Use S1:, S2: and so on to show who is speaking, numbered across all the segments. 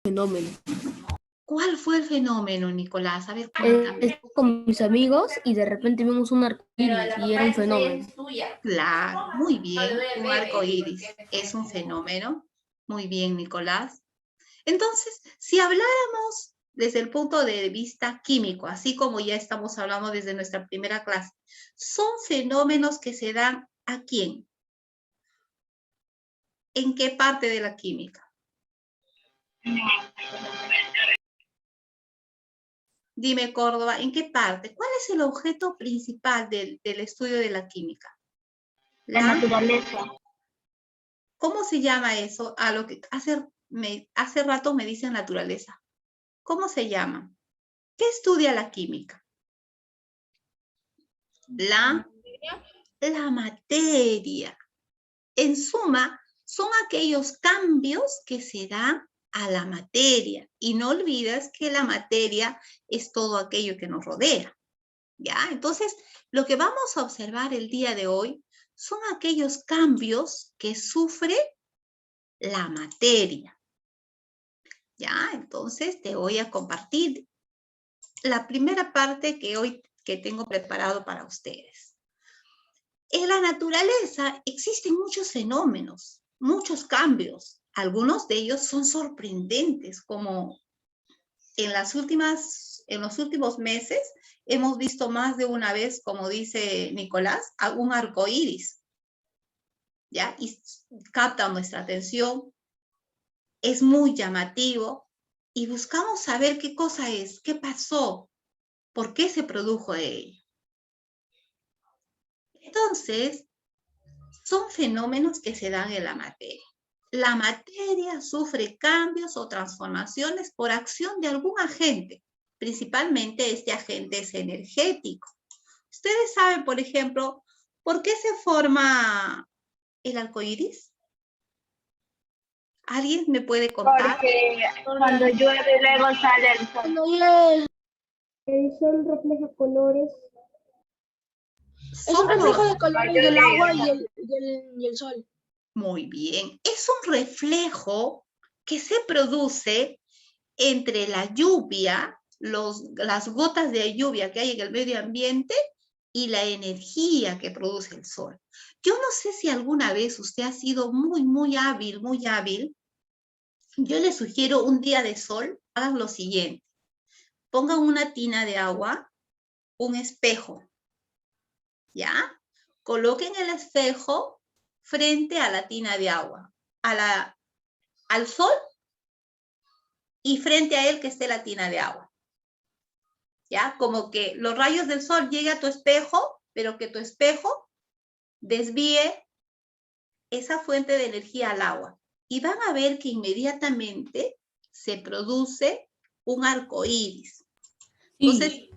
S1: Fenómeno.
S2: ¿Cuál fue el fenómeno, Nicolás? A ver, cuéntame.
S1: Estuve con mis amigos y de repente vimos un arcoíris y era un fenómeno.
S2: Claro, muy bien. Un arco iris es un fenómeno. Muy bien, Nicolás. Entonces, si habláramos desde el punto de vista químico, así como ya estamos hablando desde nuestra primera clase, son fenómenos que se dan ¿a quién? ¿En qué parte de la química? Dime, Córdoba, ¿en qué parte? ¿Cuál es el objeto principal del estudio de la química?
S3: La naturaleza.
S2: ¿Cómo se llama eso? A lo que hace rato me dicen naturaleza. ¿Cómo se llama? ¿Qué estudia la química? La materia. En suma, son aquellos cambios que se dan a la materia. Y no olvides que la materia es todo aquello que nos rodea. ¿Ya? Entonces, lo que vamos a observar el día de hoy son aquellos cambios que sufre la materia. ¿Ya? Entonces, te voy a compartir la primera parte que tengo preparado para ustedes. En la naturaleza existen muchos fenómenos, muchos cambios. Algunos de ellos son sorprendentes, como en los últimos meses hemos visto más de una vez, como dice Nicolás, un arco iris, ¿ya? Y capta nuestra atención, es muy llamativo y buscamos saber qué cosa es, qué pasó, por qué se produjo ello. Entonces, son fenómenos que se dan en la materia. La materia sufre cambios o transformaciones por acción de algún agente. Principalmente este agente es energético. Ustedes saben, por ejemplo, ¿por qué se forma el arco iris? ¿Alguien me puede contar?
S3: Porque cuando llueve luego sale el sol.
S4: El sol refleja colores.
S1: Es un reflejo de colores del agua y el sol.
S2: Muy bien. Es un reflejo que se produce entre la lluvia, las gotas de lluvia que hay en el medio ambiente y la energía que produce el sol. Yo no sé si alguna vez usted ha sido muy hábil. Yo le sugiero un día de sol, hagan lo siguiente. Pongan una tina de agua, un espejo, ¿ya? Coloquen el espejo frente a la tina de agua, al sol y frente a él que esté la tina de agua. ¿Ya? Como que los rayos del sol lleguen a tu espejo, pero que tu espejo desvíe esa fuente de energía al agua. Y van a ver que inmediatamente se produce un arco iris. Entonces, sí.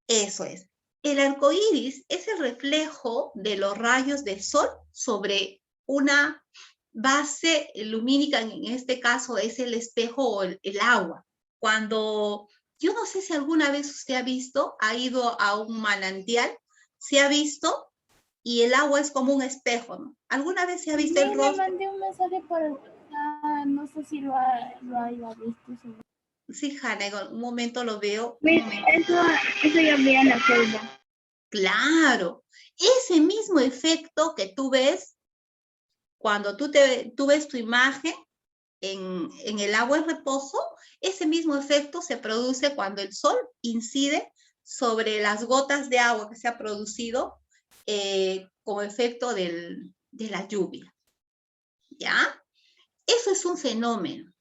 S2: Eso es. El arco iris es el reflejo de los rayos del sol sobre una base lumínica, en este caso es el espejo o el agua. Cuando, yo no sé si alguna vez usted ha ido a un manantial, se ha visto y el agua es como un espejo, ¿no? ¿Alguna vez se ha visto el rostro?
S4: Me mandé un mensaje por el no sé si lo haya visto.
S2: Sí, Hanna, en un momento lo veo.
S3: Eso ya vi en la selva.
S2: Claro, ese mismo efecto que tú ves cuando tú ves tu imagen en el agua en reposo, ese mismo efecto se produce cuando el sol incide sobre las gotas de agua que se ha producido como efecto de la lluvia. ¿Ya? Eso es un fenómeno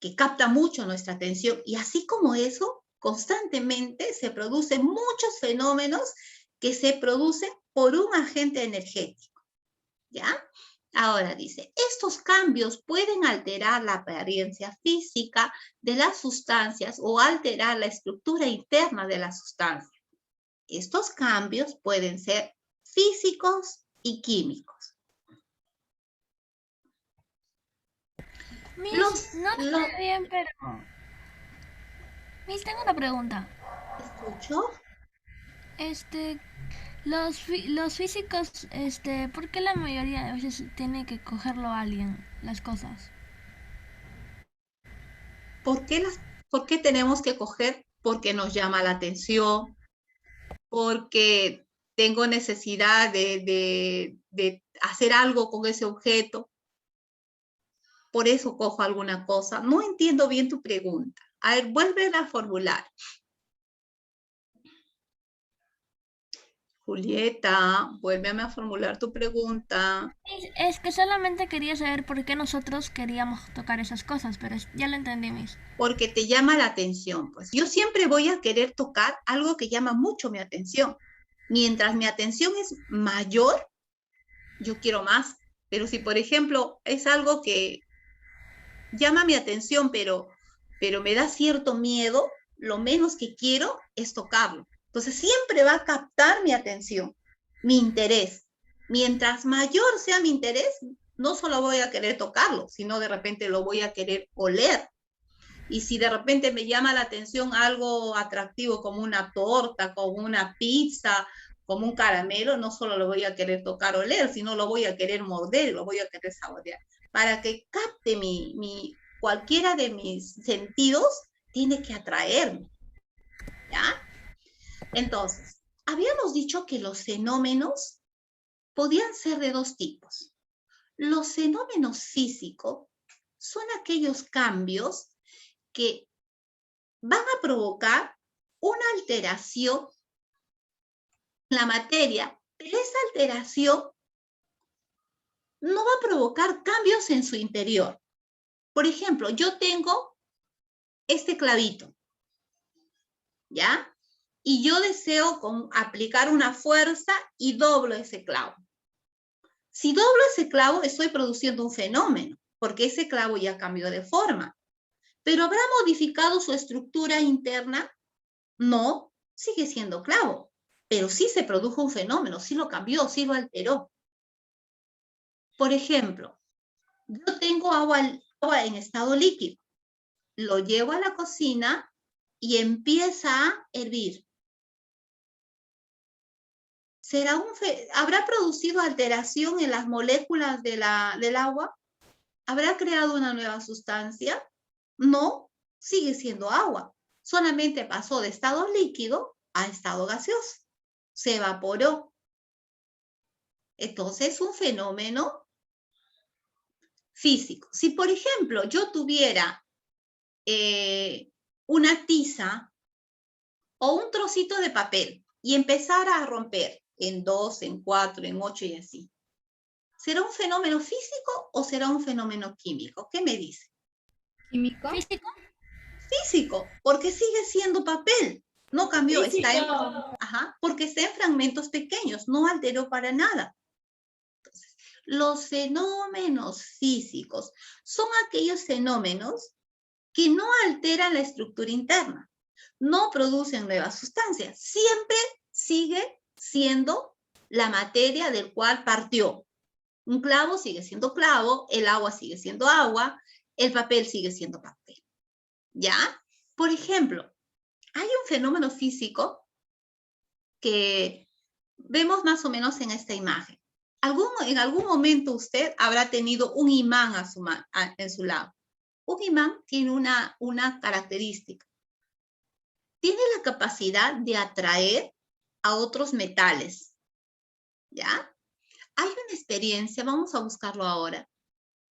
S2: que capta mucho nuestra atención y así como eso, constantemente se producen muchos fenómenos que se producen por un agente energético. ¿Ya? Ahora dice, estos cambios pueden alterar la apariencia física de las sustancias o alterar la estructura interna de la sustancia. Estos cambios pueden ser físicos y químicos.
S5: Miss, no está bien, pero... Miss, tengo una pregunta.
S2: ¿Escucho?
S5: Los físicos, ¿por qué la mayoría de veces tiene que cogerlo a alguien, las cosas?
S2: ¿Por qué tenemos que coger? Porque nos llama la atención, porque tengo necesidad de hacer algo con ese objeto. Por eso cojo alguna cosa. No entiendo bien tu pregunta. A ver, vuelve a formular. Julieta, vuélveme a formular tu pregunta.
S5: Es que solamente quería saber por qué nosotros queríamos tocar esas cosas, pero ya lo entendí, Miss.
S2: Porque te llama la atención. Pues yo siempre voy a querer tocar algo que llama mucho mi atención. Mientras mi atención es mayor, yo quiero más. Pero si, por ejemplo, es algo que llama mi atención, pero me da cierto miedo, lo menos que quiero es tocarlo. Entonces siempre va a captar mi atención, mi interés. Mientras mayor sea mi interés, no solo voy a querer tocarlo, sino de repente lo voy a querer oler. Y si de repente me llama la atención algo atractivo como una torta, como una pizza, como un caramelo, no solo lo voy a querer tocar o oler, sino lo voy a querer morder, lo voy a querer saborear. Para que capte cualquiera de mis sentidos, tiene que atraerme. ¿Ya? Entonces, habíamos dicho que los fenómenos podían ser de dos tipos. Los fenómenos físicos son aquellos cambios que van a provocar una alteración en la materia, pero esa alteración no va a provocar cambios en su interior. Por ejemplo, yo tengo este clavito, ¿ya? Y yo deseo aplicar una fuerza y doblo ese clavo. Si doblo ese clavo, estoy produciendo un fenómeno, porque ese clavo ya cambió de forma. ¿Pero habrá modificado su estructura interna? No, sigue siendo clavo, pero sí se produjo un fenómeno, sí lo cambió, sí lo alteró. Por ejemplo, yo tengo agua en estado líquido, lo llevo a la cocina y empieza a hervir. ¿Habrá producido alteración en las moléculas del agua? ¿Habrá creado una nueva sustancia? No, sigue siendo agua. Solamente pasó de estado líquido a estado gaseoso. Se evaporó. Entonces, es un fenómeno físico. Si, por ejemplo, yo tuviera una tiza o un trocito de papel y empezara a romper en 2, en 4, en 8 y así, ¿será un fenómeno físico o será un fenómeno químico? ¿Qué me dice?
S4: ¿Químico?
S5: ¿Físico?
S2: Físico, porque sigue siendo papel. No cambió, porque está en fragmentos pequeños, no alteró para nada. Entonces, los fenómenos físicos son aquellos fenómenos que no alteran la estructura interna, no producen nuevas sustancias, siempre sigue siendo la materia del cual partió. Un clavo sigue siendo clavo, el agua sigue siendo agua, el papel sigue siendo papel. ¿Ya? Por ejemplo, hay un fenómeno físico que vemos más o menos en esta imagen. En algún momento usted habrá tenido un imán en su lado. Un imán tiene una característica. Tiene la capacidad de atraer a otros metales. ¿Ya? Hay una experiencia, vamos a buscarlo ahora,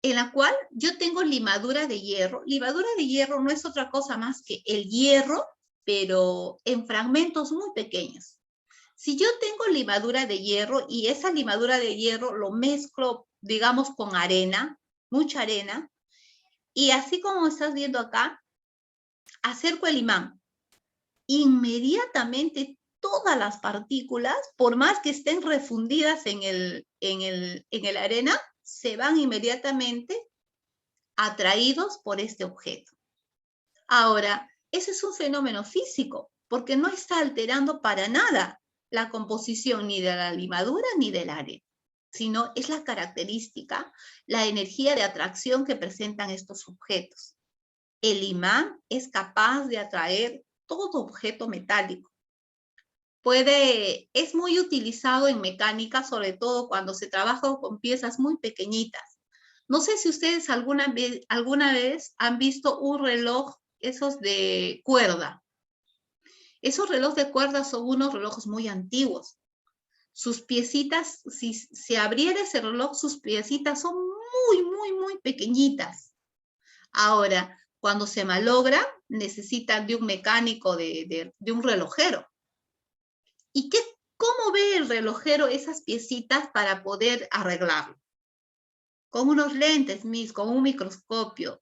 S2: en la cual yo tengo limadura de hierro. Limadura de hierro no es otra cosa más que el hierro, pero en fragmentos muy pequeños. Si yo tengo limadura de hierro y esa limadura de hierro lo mezclo, digamos, con arena, mucha arena, y así como estás viendo acá, acerco el imán. Inmediatamente todas las partículas, por más que estén refundidas en la arena, se van inmediatamente atraídos por este objeto. Ahora, ese es un fenómeno físico, porque no está alterando para nada la composición ni de la limadura ni del arena, sino es la característica, la energía de atracción que presentan estos objetos. El imán es capaz de atraer todo objeto metálico. Es muy utilizado en mecánica, sobre todo cuando se trabaja con piezas muy pequeñitas. No sé si ustedes alguna vez han visto un reloj esos de cuerda. Esos relojes de cuerda son unos relojes muy antiguos. Sus piecitas, si se abriera ese reloj, sus piecitas son muy pequeñitas. Ahora, cuando se malogra, necesitan de un mecánico, de un relojero. ¿Y cómo ve el relojero esas piecitas para poder arreglarlo? Con unos lentes, con un microscopio.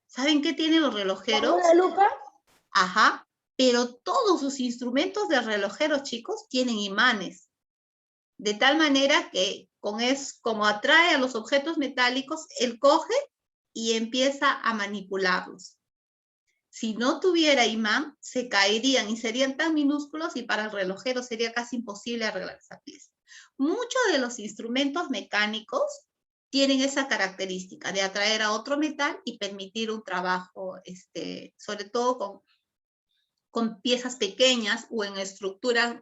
S2: ¿Saben qué tienen los relojeros?
S1: ¿Una lupa?
S2: Ajá, pero todos sus instrumentos de relojero, chicos, tienen imanes. De tal manera que como atrae a los objetos metálicos, él coge y empieza a manipularlos. Si no tuviera imán, se caerían y serían tan minúsculos y para el relojero sería casi imposible arreglar esa pieza. Muchos de los instrumentos mecánicos tienen esa característica de atraer a otro metal y permitir un trabajo, sobre todo con piezas pequeñas o en estructuras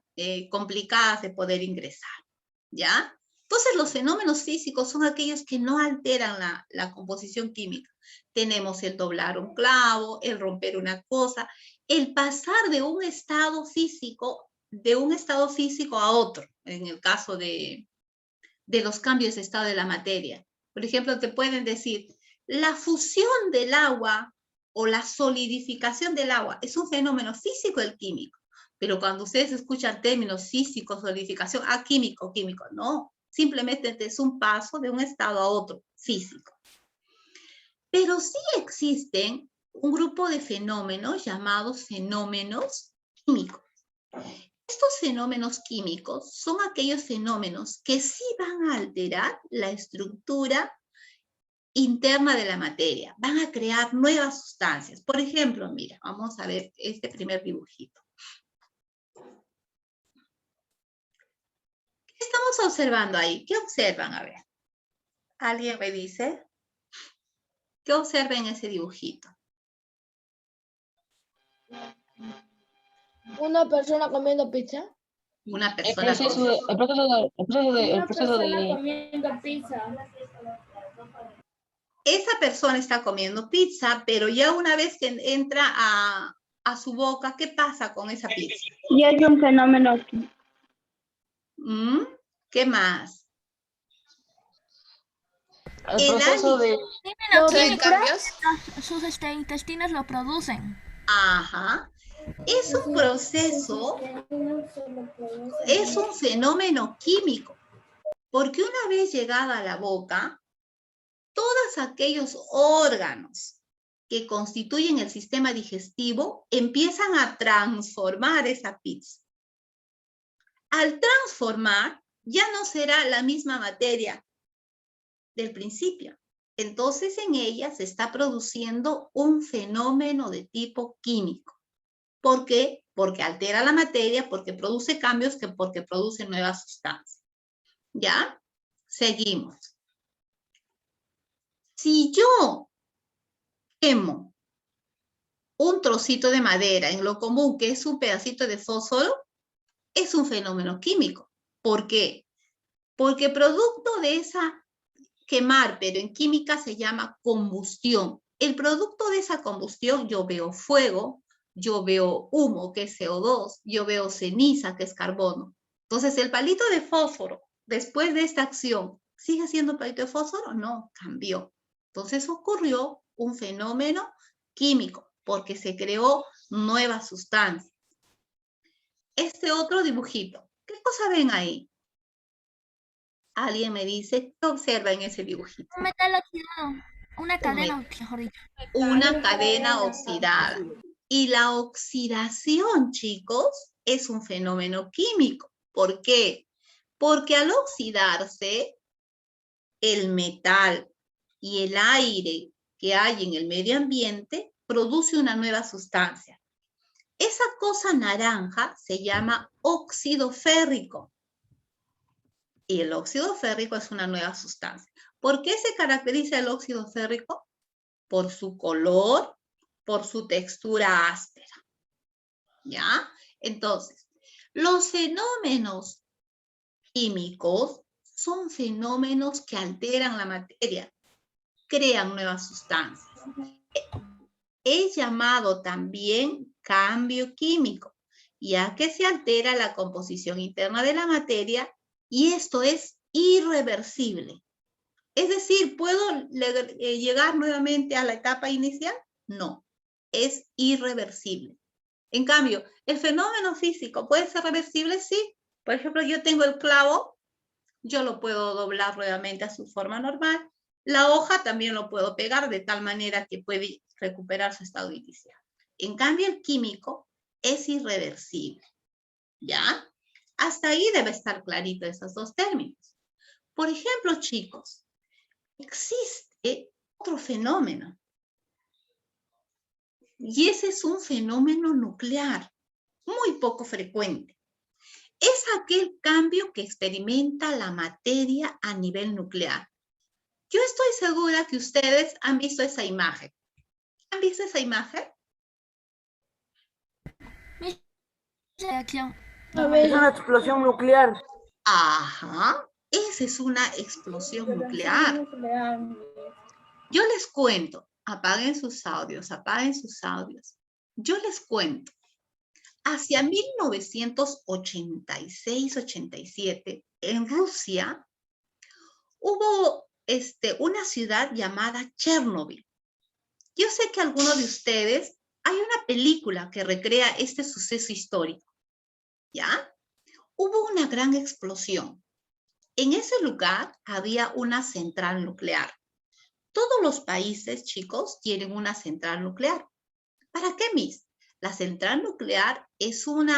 S2: complicadas de poder ingresar, ¿ya? Entonces, los fenómenos físicos son aquellos que no alteran la composición química. Tenemos el doblar un clavo, el romper una cosa, el pasar de un estado físico a otro, en el caso de los cambios de estado de la materia. Por ejemplo, te pueden decir, la fusión del agua o la solidificación del agua es un fenómeno físico o químico. Pero cuando ustedes escuchan términos físicos, solidificación, químico, no. Simplemente es un paso de un estado a otro, físico. Pero sí existen un grupo de fenómenos llamados fenómenos químicos. Estos fenómenos químicos son aquellos fenómenos que sí van a alterar la estructura interna de la materia, van a crear nuevas sustancias. Por ejemplo, mira, vamos a ver este primer dibujito. ¿Qué estamos observando ahí? ¿Qué observan? A ver, ¿alguien me dice? ¿Qué observan en ese dibujito?
S1: Una persona comiendo pizza.
S2: Una persona
S4: comiendo pizza.
S2: Esa persona está comiendo pizza, pero ya una vez que entra a su boca, ¿qué pasa con esa pizza?
S3: Y hay un fenómeno aquí.
S2: ¿Qué más?
S6: El proceso de
S5: cambios. Sus intestinos lo producen.
S2: Ajá. Es un proceso, es un fenómeno químico, porque una vez llegada a la boca, todos aquellos órganos que constituyen el sistema digestivo empiezan a transformar esa pizza. Al transformar, ya no será la misma materia del principio. Entonces, en ella se está produciendo un fenómeno de tipo químico. ¿Por qué? Porque altera la materia, porque produce cambios, porque produce nuevas sustancias. ¿Ya? Seguimos. Si yo quemo un trocito de madera en lo común, que es un pedacito de fósforo, es un fenómeno químico. ¿Por qué? Porque producto de esa quemar, pero en química se llama combustión. El producto de esa combustión, yo veo fuego, yo veo humo, que es CO2, yo veo ceniza, que es carbono. Entonces, el palito de fósforo, después de esta acción, ¿sigue siendo palito de fósforo? No, cambió. Entonces, ocurrió un fenómeno químico, porque se creó nuevas sustancias. Este otro dibujito, ¿qué cosa ven ahí? Alguien me dice, ¿qué observa en ese dibujito?
S5: Un metal oxidado. Una cadena, mejor dicho.
S2: Una cadena oxidada. Y la oxidación, chicos, es un fenómeno químico. ¿Por qué? Porque al oxidarse, el metal y el aire que hay en el medio ambiente produce una nueva sustancia. Esa cosa naranja se llama óxido férrico. Y el óxido férrico es una nueva sustancia. ¿Por qué se caracteriza el óxido férrico? Por su color, por su textura áspera. ¿Ya? Entonces, los fenómenos químicos son fenómenos que alteran la materia, crean nuevas sustancias. es llamado también cambio químico, ya que se altera la composición interna de la materia y esto es irreversible. Es decir, ¿puedo llegar nuevamente a la etapa inicial? No, es irreversible. En cambio, el fenómeno físico puede ser reversible, sí. Por ejemplo, yo tengo el clavo, yo lo puedo doblar nuevamente a su forma normal. La hoja también lo puedo pegar de tal manera que puede recuperar su estado inicial. En cambio, el químico es irreversible. ¿Ya? Hasta ahí debe estar clarito esos dos términos. Por ejemplo, chicos, existe otro fenómeno. Y ese es un fenómeno nuclear, muy poco frecuente. Es aquel cambio que experimenta la materia a nivel nuclear. Yo estoy segura que ustedes han visto esa imagen. ¿Han visto esa imagen?
S5: Reacción.
S6: Es una explosión nuclear.
S2: Ajá, esa es una explosión nuclear. Yo les cuento, apaguen sus audios, apaguen sus audios. Yo les cuento, hacia 1986-87, en Rusia, hubo una ciudad llamada Chernobyl. Yo sé que algunos de ustedes, hay una película que recrea este suceso histórico, ¿ya? Hubo una gran explosión. En ese lugar había una central nuclear. Todos los países, chicos, tienen una central nuclear. ¿Para qué, Miss? La central nuclear es un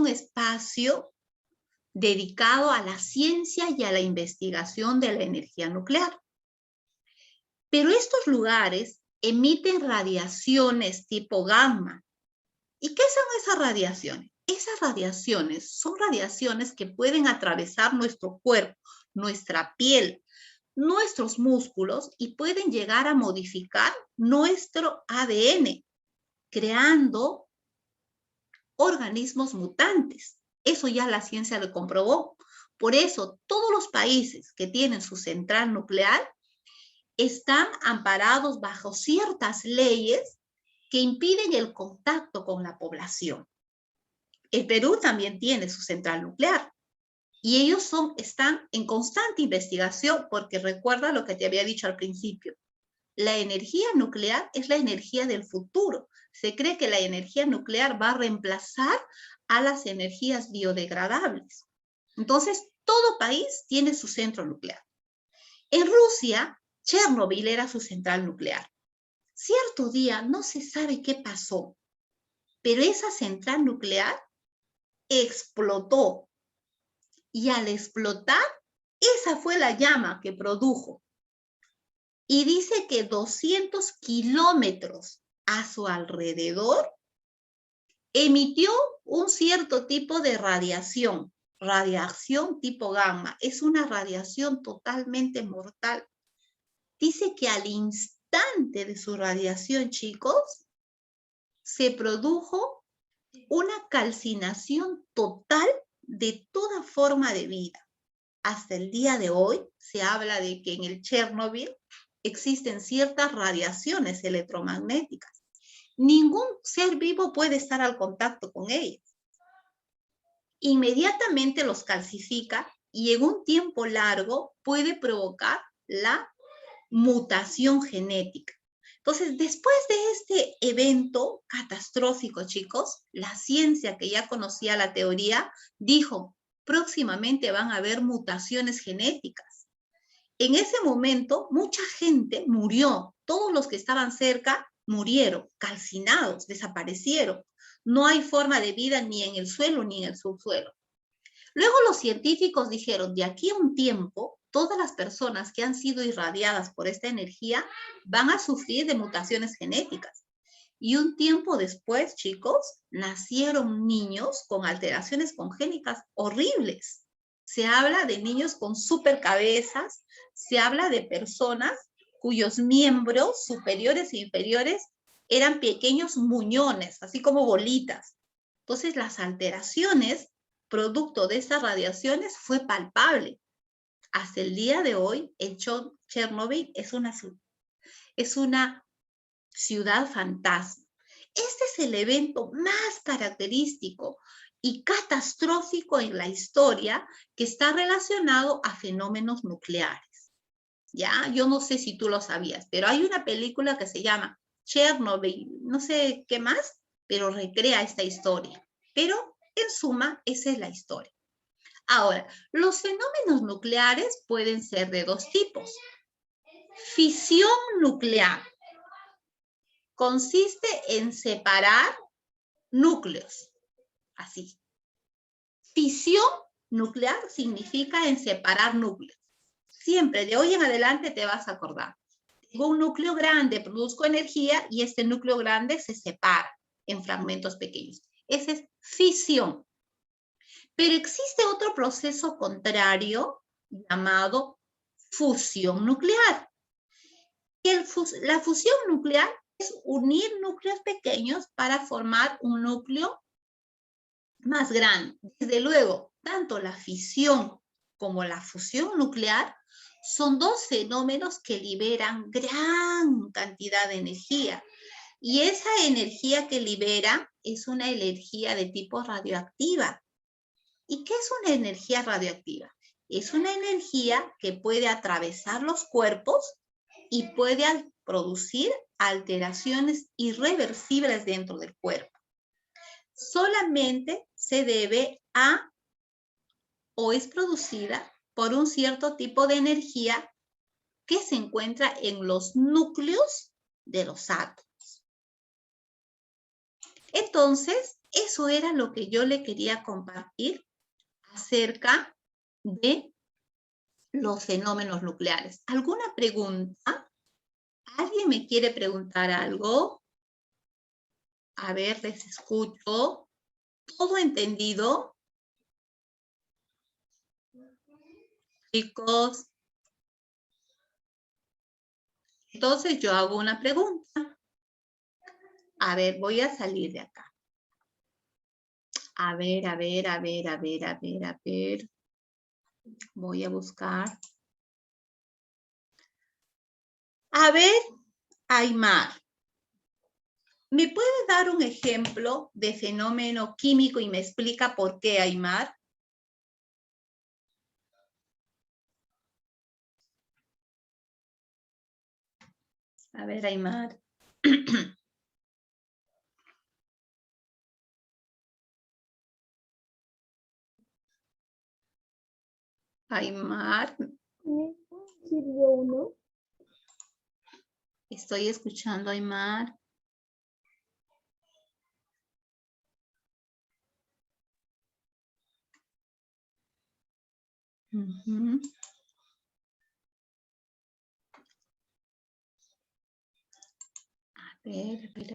S2: espacio dedicado a la ciencia y a la investigación de la energía nuclear. Pero estos lugares emiten radiaciones tipo gamma. ¿Y qué son esas radiaciones? Esas radiaciones son radiaciones que pueden atravesar nuestro cuerpo, nuestra piel, nuestros músculos y pueden llegar a modificar nuestro ADN, creando organismos mutantes. Eso ya la ciencia lo comprobó. Por eso, todos los países que tienen su central nuclear están amparados bajo ciertas leyes que impiden el contacto con la población. El Perú también tiene su central nuclear y ellos están en constante investigación porque recuerda lo que te había dicho al principio. La energía nuclear es la energía del futuro. Se cree que la energía nuclear va a reemplazar a las energías biodegradables. Entonces, todo país tiene su centro nuclear. En Rusia, Chernobyl era su central nuclear. Cierto día, no se sabe qué pasó, pero esa central nuclear explotó. Y al explotar, esa fue la llama que produjo. Y dice que 200 kilómetros a su alrededor emitió un cierto tipo de radiación tipo gamma. Es una radiación totalmente mortal. Dice que al instante de su radiación, chicos, se produjo una calcinación total de toda forma de vida. Hasta el día de hoy se habla de que en el Chernobyl existen ciertas radiaciones electromagnéticas. Ningún ser vivo puede estar al contacto con ellas. Inmediatamente los calcifica y en un tiempo largo puede provocar la mutación genética. Entonces, después de este evento catastrófico, chicos, la ciencia que ya conocía la teoría dijo, próximamente van a haber mutaciones genéticas. En ese momento, mucha gente murió. Todos los que estaban cerca murieron, calcinados, desaparecieron. No hay forma de vida ni en el suelo ni en el subsuelo. Luego los científicos dijeron, de aquí a un tiempo, todas las personas que han sido irradiadas por esta energía van a sufrir de mutaciones genéticas. Y un tiempo después, chicos, nacieron niños con alteraciones congénitas horribles. Se habla de niños con supercabezas, se habla de personas cuyos miembros superiores e inferiores eran pequeños muñones, así como bolitas. Entonces, las alteraciones producto de esas radiaciones fue palpable. Hasta el día de hoy, el Chernobyl es una ciudad fantasma. Este es el evento más característico y catastrófico en la historia que está relacionado a fenómenos nucleares. ¿Ya? Yo no sé si tú lo sabías, pero hay una película que se llama Chernobyl, no sé qué más, pero recrea esta historia. Pero, en suma, esa es la historia. Ahora, los fenómenos nucleares pueden ser de dos tipos. Fisión nuclear. Consiste en separar núcleos. Así. Fisión nuclear significa en separar núcleos. Siempre, de hoy en adelante te vas a acordar. Tengo un núcleo grande, produzco energía y este núcleo grande se separa en fragmentos pequeños. Esa es fisión. Pero existe otro proceso contrario llamado fusión nuclear. La fusión nuclear es unir núcleos pequeños para formar un núcleo más grande. Desde luego, tanto la fisión como la fusión nuclear son dos fenómenos que liberan gran cantidad de energía. Y esa energía que libera es una energía de tipo radioactiva. ¿Y qué es una energía radioactiva? Es una energía que puede atravesar los cuerpos y puede producir alteraciones irreversibles dentro del cuerpo. Solamente se debe a o es producida por un cierto tipo de energía que se encuentra en los núcleos de los átomos. Entonces, eso era lo que yo le quería compartir acerca de los fenómenos nucleares. ¿Alguna pregunta? ¿Alguien me quiere preguntar algo? A ver, les escucho. ¿Todo entendido? Chicos. Entonces yo hago una pregunta. A ver, voy a salir de acá. A ver. Voy a buscar. A ver, Aymar. ¿Me puede dar un ejemplo de fenómeno químico y me explica por qué, Aymar? A ver, Aymar. Aymar.
S4: ¿Sirvió uno?
S2: Estoy escuchando, Aymar. A ver, espera.